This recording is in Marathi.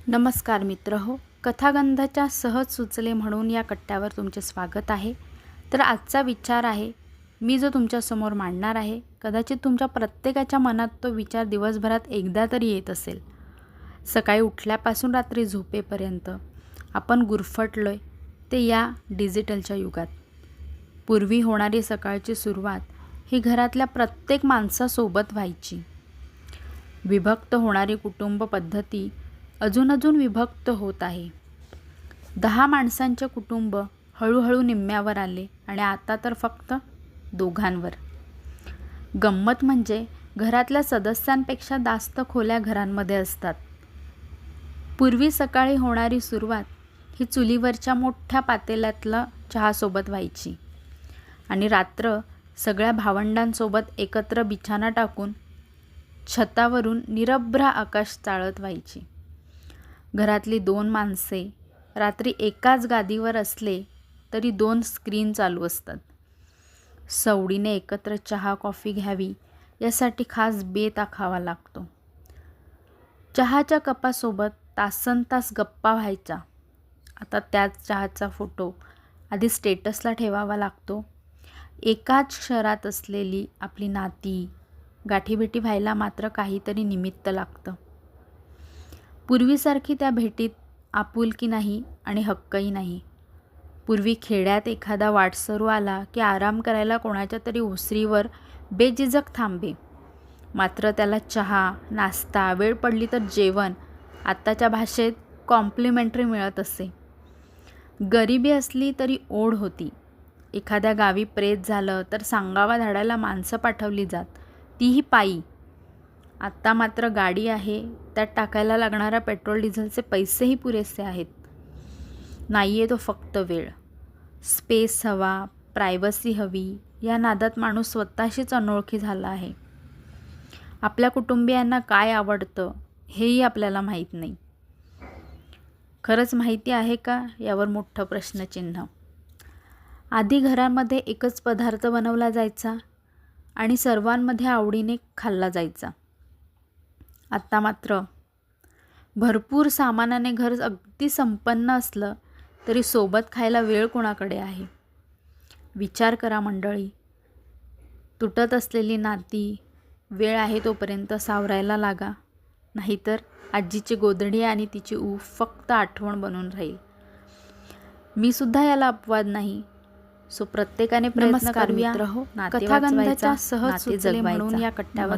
नमस्कार मित्र हो, कथागंधाच्या सहज सुचले म्हणून या कट्ट्यावर तुमचे स्वागत आहे. तर आजचा विचार आहे मी जो तुमच्यासमोर मांडणार आहे. कदाचित तुमच्या प्रत्येकाच्या मनात तो विचार दिवसभरात एकदा तरी येत असेल. सकाळी उठल्यापासून रात्री झोपेपर्यंत आपण गुरफटलोय ते या डिजिटलच्या युगात. पूर्वी होणारी सकाळची सुरुवात ही घरातल्या प्रत्येक माणसासोबत व्हायची. विभक्त होणारी कुटुंब पद्धती अजून विभक्त होत आहे. 10 माणसांचे कुटुंब हळूहळू निम्म्यावर आले आणि आता तर फक्त दोघांवर. गंमत म्हणजे घरातल्या सदस्यांपेक्षा जास्त खोल्या घरांमध्ये असतात. पूर्वी सकाळी होणारी सुरुवात ही चुलीवरच्या मोठ्या पातेल्यातलं चहासोबत व्हायची आणि रात्र सगळ्या भावंडांसोबत एकत्र बिछाना टाकून छतावरून निरभ्र आकाश चाळत व्हायची. घरातली 2 माणसे रात्री एकाच गादीवर असले तरी 2 स्क्रीन चालू असतात. सवडीने एकत्र चहा कॉफी घ्यावी यासाठी खास बेत आखावा लागतो. चहाच्या कपासोबत तासनतास गप्पा व्हायच्या. आता त्याच चहाचा फोटो आधी स्टेटसला ठेवावा लागतो. एकाच शहरात असलेली आपली नाती गाठीभेटी व्हायला मात्र काहीतरी निमित्त लागतं. पूर्वीसारखी त्या भेटीत आपुलकी नाही आणि हक्कही नाही. पूर्वी खेड्यात एखादा वाटसरू आला की आराम करायला कोणाच्या तरी ओसरीवर बेजिजक थांबे. मात्र त्याला चहा, नाश्ता, वेळ पडली तर जेवण आत्ताच्या भाषेत कॉम्प्लिमेंटरी मिळत असे. गरिबी असली तरी ओढ होती. एखाद्या गावी प्रेत झालं तर सांगावा धाडायला माणसं पाठवली जात, तीही पायी. आत्ता मात्र गाडी आहे, त्यात टाकायला लागणाऱ्या पेट्रोल डिझेलचे पैसेही पुरेसे आहेत. नाही आहे तो फक्त वेळ. स्पेस हवा, प्रायव्हसी हवी, या नादात माणूस स्वतःशीच अनोळखी झाला आहे. आपल्या कुटुंबियांना काय आवडतं हेही आपल्याला माहीत नाही. खरंच माहिती आहे का, यावर मोठं प्रश्नचिन्ह. आधी घरामध्ये एकच पदार्थ बनवला जायचा आणि सर्वांमध्ये आवडीने खाल्ला जायचा. आत्ता मात्र भरपूर सामानाने घर अगदी संपन्न असलं तरी सोबत खायला वेळ कोणाकडे आहे. विचार करा मंडळी. तुटत असलेली नाती वेळ आहे तोपर्यंत सावरायला लागा, नाहीतर आजीची गोधडी आणि तिची ऊफ फक्त आठवण बनून राहील. मी सुद्धा याला अपवाद नाही. सो प्रत्येकाने प्रयत्न करूया. कथागंधाच्या सहज सुचले म्हणून या कट्ट्यावर